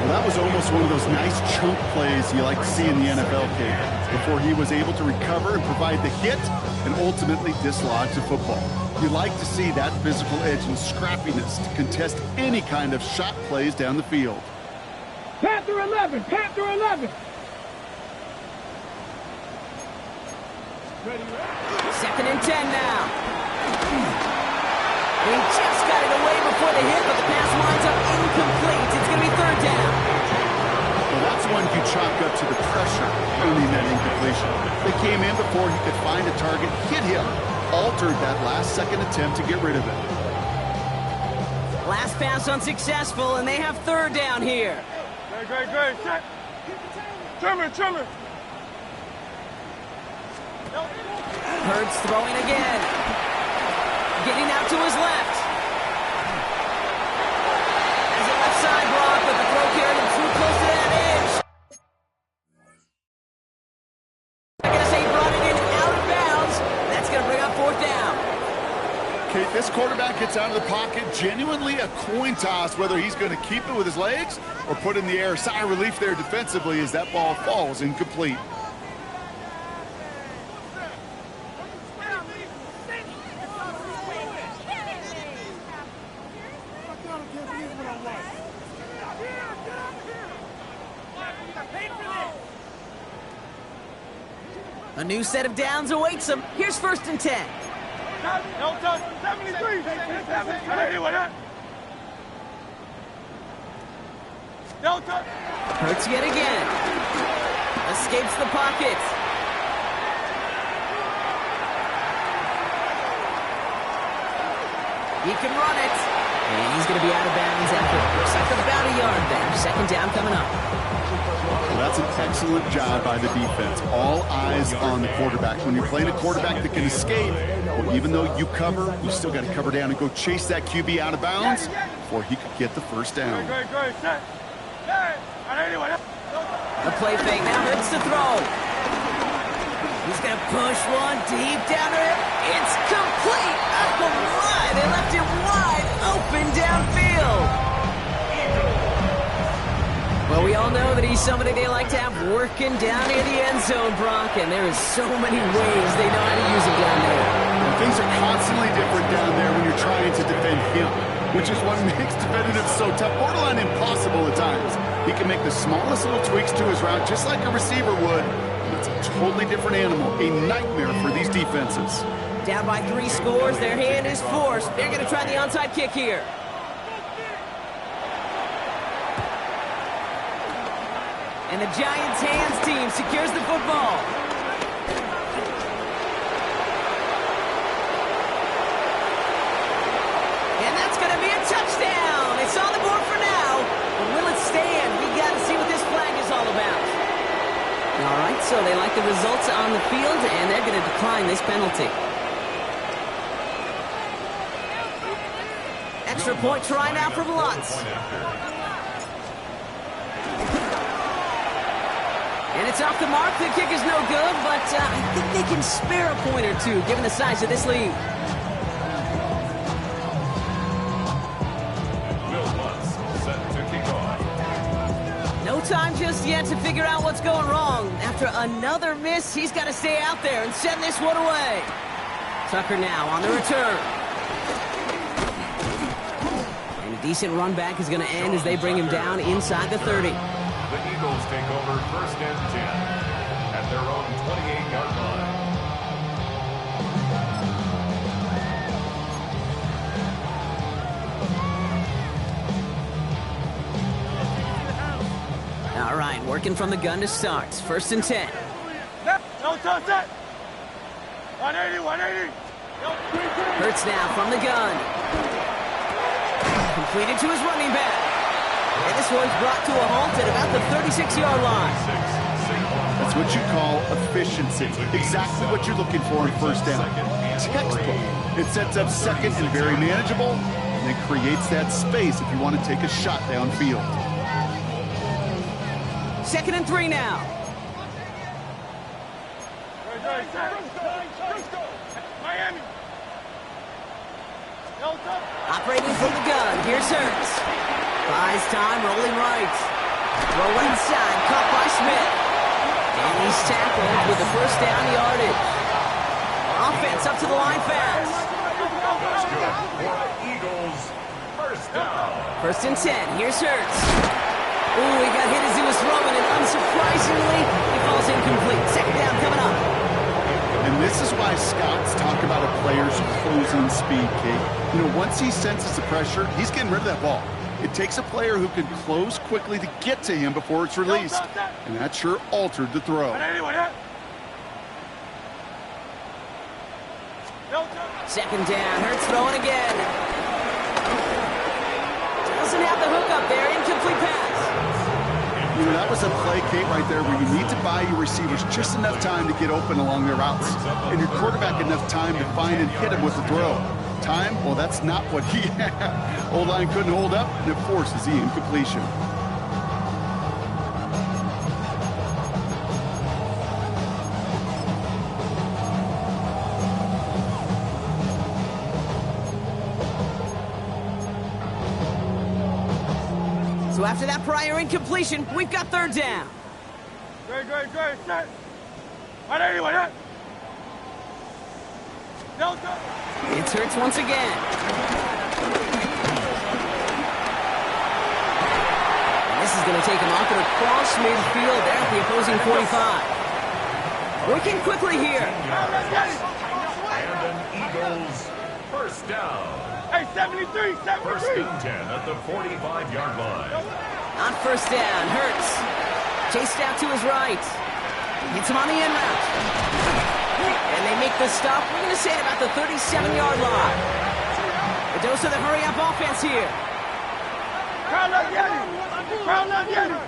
Well, that was almost one of those nice chunk plays you like to see in the NFL, Kate, before he was able to recover and provide the hit and ultimately dislodge the football. You like to see that physical edge and scrappiness to contest any kind of shot plays down the field. Panther 11, Panther 11. 2nd and 10 now. He just got it away before the hit, but the pass lines They came in before he could find a target, hit him, altered that last-second attempt to get rid of it. Last pass unsuccessful, and they have third down here. Great. Set. Trimmer. Hurts throwing again. Getting out to his left. As a left side block, but the throw carried him too close to that edge. I guess he brought it in out of bounds. That's going to bring up fourth down. Okay, this quarterback gets out of the pocket, genuinely a coin toss whether he's going to keep it with his legs or put it in the air. Sigh of relief there defensively as that ball falls incomplete. A new set of downs awaits him. Here's 1st and 10. No touch. 73. 73. No touch. Hurts yet again. Escapes the pocket. He can run it. And he's going to be out of bounds after it looks like about a yard there. 2nd down coming up. Well, that's an excellent job by the defense. All eyes on the quarterback. When you're playing a quarterback that can escape, well, even though you cover, you still got to cover down and go chase that QB out of bounds before he could get the first down. Great. Set. The play fake now hurts to throw. He's going to push one deep down to him. It's complete. Oh, my. They left it wide open downfield. Well, we all know that he's somebody they like to have working down near the end zone, Brock, and there is so many ways they know how to use him down there. And things are constantly different down there when you're trying to defend him, which is what makes defending him so tough, borderline impossible at times. He can make the smallest little tweaks to his route, just like a receiver would. It's a totally different animal, a nightmare for these defenses. Down by 3 scores, their hand is forced. They're going to try the onside kick here. And the Giants' hands team secures the football. And that's going to be a touchdown. It's on the board for now. But will it stand? We got to see what this flag is all about. All right, so they like the results on the field, and they're going to decline this penalty. Extra point try now from Lutz. And it's off the mark. The kick is no good, but I think they can spare a point or two, given the size of this lead. Set to kick off. No time just yet to figure out what's going wrong. After another miss, he's got to stay out there and send this one away. Tucker now on the return. And a decent run back is going to end as they bring him down inside the 30. The Eagles take over 1st and 10 at their own 28-yard line. All right, working from the gun to start. 1st and 10. No touch. Set. 180. Hurts now from the gun. Completed to his running back. And this one's brought to a halt at about the 36-yard line. That's what you call efficiency. Exactly what you're looking for in 1st down. Textbook. It sets up 2nd and very manageable, and it creates that space if you want to take a shot downfield. 2nd and 3 now. Miami. Operating from the gun. Here's Hurts. Buys time, rolling right. Throw inside, caught by Smith. And he's tackled with the 1st down yardage. Offense up to the line fast. That's good for Eagles. 1st down. 1st and 10. Here's Hurts. Ooh, he got hit as he was throwing, and unsurprisingly, he falls incomplete. 2nd down coming up. And this is why scouts talk about a player's closing speed, Kate. You know, once he senses the pressure, he's getting rid of that ball. It takes a player who can close quickly to get to him before it's released. And that sure altered the throw. Second down, Hurts throwing again. Doesn't have the hook up there, incomplete pass. You know, that was a play, Kate, right there where you need to buy your receivers just enough time to get open along their routes. And your quarterback enough time to find and hit him with the throw. Time? Well, that's not what he had. O-line couldn't hold up, and it forces the incompletion. So after that prior incompletion, we've got third down. Great, set. Right anyway, huh? No, go. It's Hurts once again. And this is going to take him off and across midfield there at the opposing 45. Working quickly here. And an Eagles first down. Hey, 73. First and 10 at the 45-yard line. On first down, Hurts. Chased out to his right. Hits him on the in route. And they make the stop, we're going to say, at about the 37-yard line. A dose of the hurry-up offense here. Crowd up, get him. Crowd up, get him.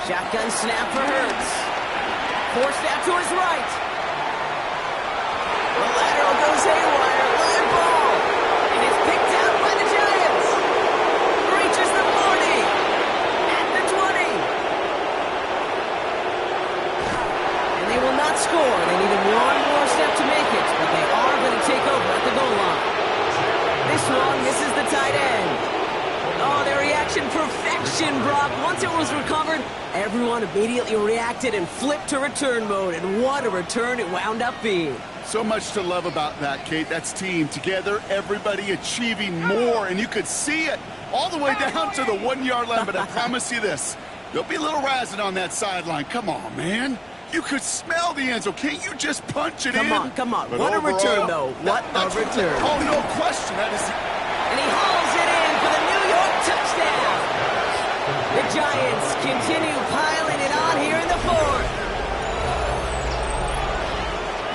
Shotgun snap for Hurts. Forced out to his right. The lateral goes haywire. Live ball. And it's picked out by the Giants. Reaches the 40. At the 20. And they will not score. They needed one more step to make it, but they are going to take over at the goal line. This is the tight end. Oh, their reaction, perfection, Brock. Once it was recovered, everyone immediately reacted and flipped to return mode. And what a return it wound up being. So much to love about that, Kate. That's team together, everybody achieving more, and you could see it all the way down to the 1-yard line. But I promise you this, there'll be a little razzing on that sideline. Come on, man. You could smell the end zone. Can't you just punch it in? Come on. But What overall, a return, though. What a return. Oh, no question. That is... And he hauls it in for the New York touchdown. The Giants continue piling it on here in the fourth.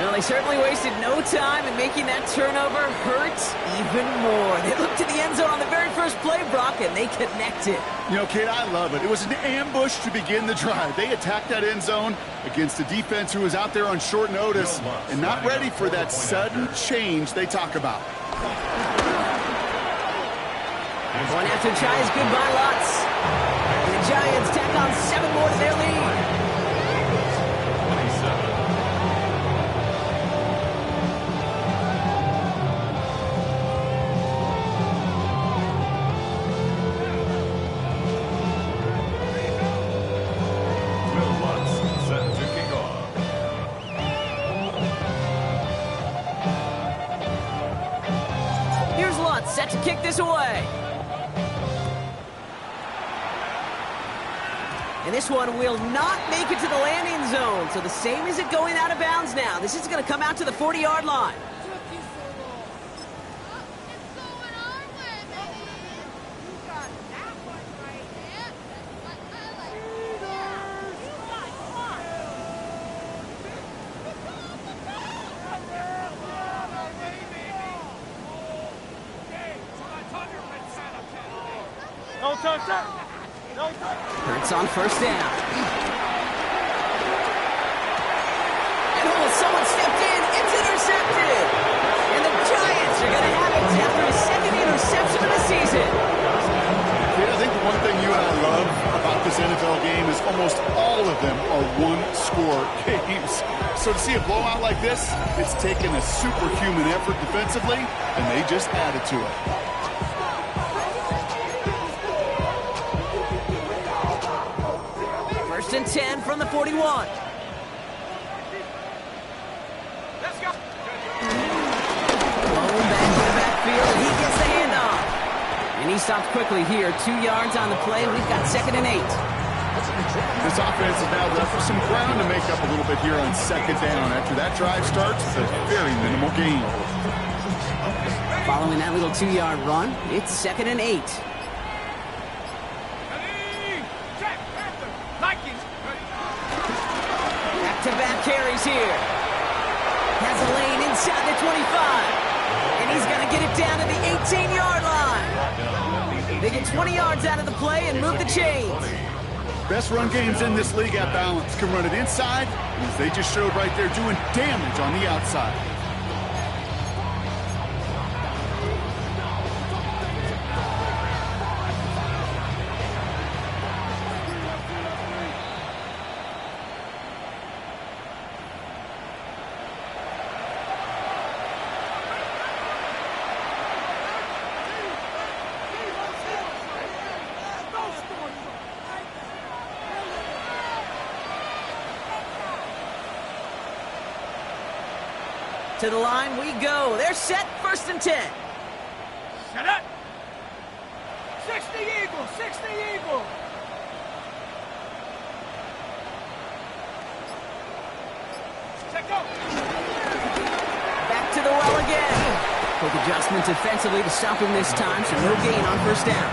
Well, they certainly wasted no time in making that turnover hurt even more. They looked to the end zone on the very first play, Brock, and they connected. You know, Kate, I love it. It was an ambush to begin the drive. They attacked that end zone against a defense who was out there on short notice and not ready for that sudden change they talk about. Going after to try his goodbye lots. And the Giants tack on 7 more to their lead. 27. Will Lutz set to kick off. Here's Lutz set to kick this away. And this one will not make it to the landing zone. So the same as it going out of bounds now. This is going to come out to the 40-yard line. No touch that. No touch. Hurts on first down. And someone stepped in. It's intercepted. And the Giants are going to have it after his second interception of the season. Kate, I think the one thing you and I love about this NFL game is almost all of them are one-score games. So to see a blowout like this, it's taken a superhuman effort defensively, and they just added to it. First and 10 from the 41. Let's go. Blown back to the backfield, and he gets the handoff. And he stops quickly here. 2 yards on the play. We've got 2nd and 8. This offense is now left with some ground to make up a little bit here on 2nd down. After that drive starts, it's a very minimal gain. Following that little 2-yard run, it's 2nd and 8. Back-to-back carries is here. Has a lane inside the 25. And he's going to get it down to the 18-yard line. They get 20 yards out of the play and move the chains. Best run games in this league at balance. Can run it inside, as they just showed right there, doing damage on the outside. To the line we go. They're set, 1st and 10. Set up. 60 Eagles, 60 Eagles. Check go. Back to the well again. Quick adjustment defensively to stop him this time, so no gain on 1st down.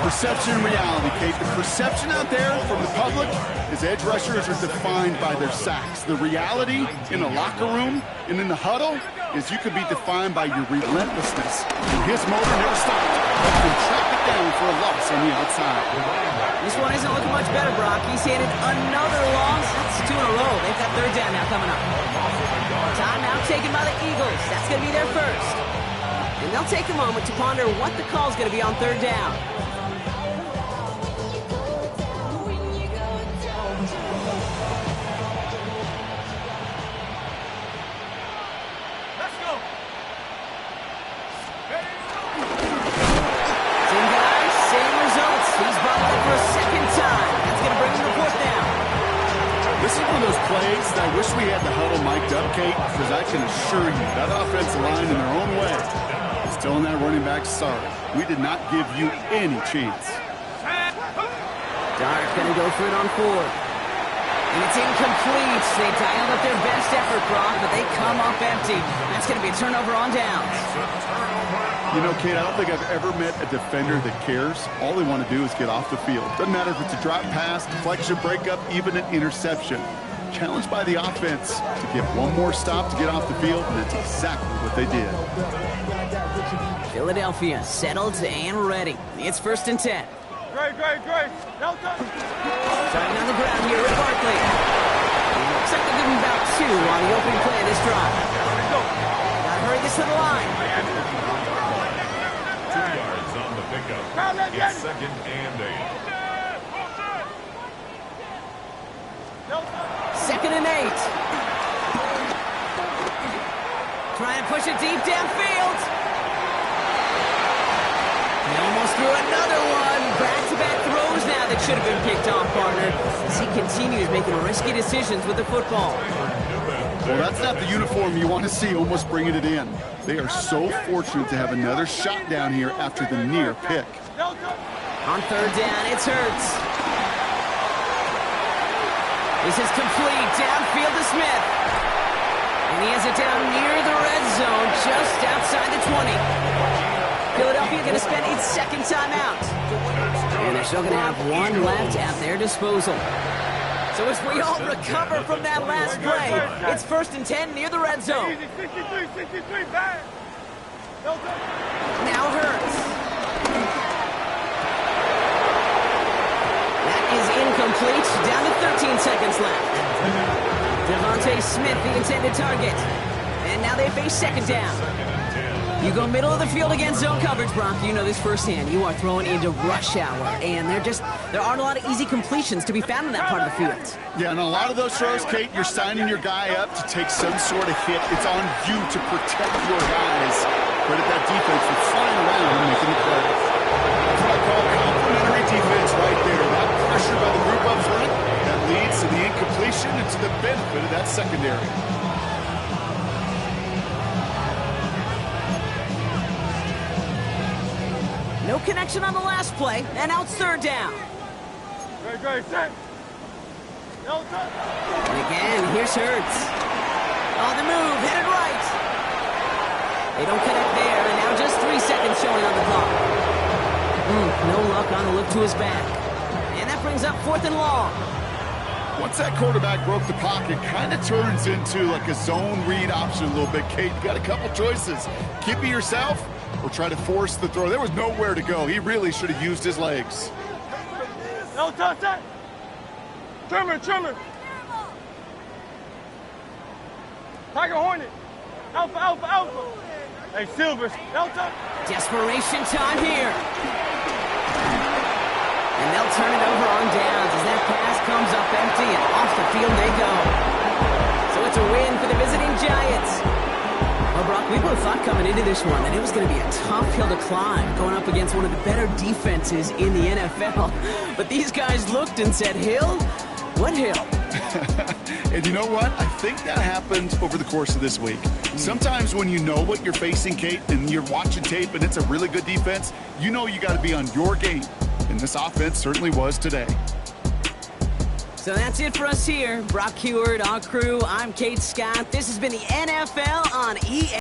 Perception and reality, Kate. The perception out there from the public is edge rushers are defined by their sacks. The reality in the locker room and in the huddle is you could be defined by your relentlessness. And his motor never stopped. You can track it down for a loss on the outside. This one isn't looking much better, Brock. He's handed another loss. That's 2 in a row. They've got 3rd down now coming up. Timeout taken by the Eagles. That's going to be their first. And they'll take a moment to ponder what the call's going to be on 3rd down. Plays that I wish we had the huddle mic'd up, Kate, because I can assure you that offensive line in their own way is telling that running back, sorry, we did not give you any chance. Dart's going to go for it on 4th. And it's incomplete. They dialed up their best effort, Brock, but they come up empty. That's going to be a turnover on downs. You know, Kate, I don't think I've ever met a defender that cares. All they want to do is get off the field. Doesn't matter if it's a drop pass, deflection, breakup, even an interception. Challenged by the offense to get one more stop to get off the field, and that's exactly what they did. Philadelphia settled and ready. It's 1st and 10. Great. Delta. Starting on the ground here with Barkley. Looks like they'll give him about 2 on the opening play of this drive. Gotta hurry this to the line. 2 yards on the pickup. It's 2nd and 8. 2nd and 8. Trying to push it deep downfield. He almost threw another one. Back-to-back throws now that should have been picked off, partner. As he continues making risky decisions with the football. Well, that's not the uniform you want to see almost bringing it in. They are so fortunate to have another shot down here after the near pick. On 3rd down, it's Hurts. This is complete, downfield to Smith. And he has it down near the red zone, just outside the 20. Philadelphia going to spend its 2nd timeout. And they're still going to have 1 left at their disposal. So as we all recover from that last play, it's 1st and 10 near the red zone. 63, back. Now Hurts. Is incomplete. Down to 13 seconds left. Devontae Smith, the intended target. And now they face 2nd down. You go middle of the field against zone coverage, Brock. You know this firsthand. You are throwing into rush hour. And there aren't a lot of easy completions to be found in that part of the field. Yeah, and a lot of those throws, Kate, you're signing your guy up to take some sort of hit. It's on you to protect your guys. Credit that defense for flying around and making the play. That's what I call complimentary defense right there. That pressure by the group up front, that leads to the incompletion and to the benefit of that secondary. No connection on the last play, and now it's 3rd down. Great, set. And again, here's Hurts. On the move, headed right. They don't connect there, and now just 3 seconds showing on the clock. No luck on the look to his back. And that brings up 4th and long. Once that quarterback broke the pocket, kind of turns into like a zone read option a little bit. Kate, you got a couple choices. Keep it yourself or try to force the throw. There was nowhere to go. He really should have used his legs. No touch that. Trimmer. Tiger Hornet. Alpha. Hey, Silver. No touch. Desperation time here. And they'll turn it over on downs as that pass comes up empty and off the field they go. So it's a win for the visiting Giants. Well, Brock, we both thought coming into this one that it was going to be a tough hill to climb going up against one of the better defenses in the NFL. But these guys looked and said, Hill? What hill? And you know what? I think that happened over the course of this week. Sometimes when you know what you're facing, Kate, and you're watching tape and it's a really good defense, you know you got to be on your game. And this offense certainly was today. So that's it for us here. Brock Heward, our crew. I'm Kate Scott. This has been the NFL on EA.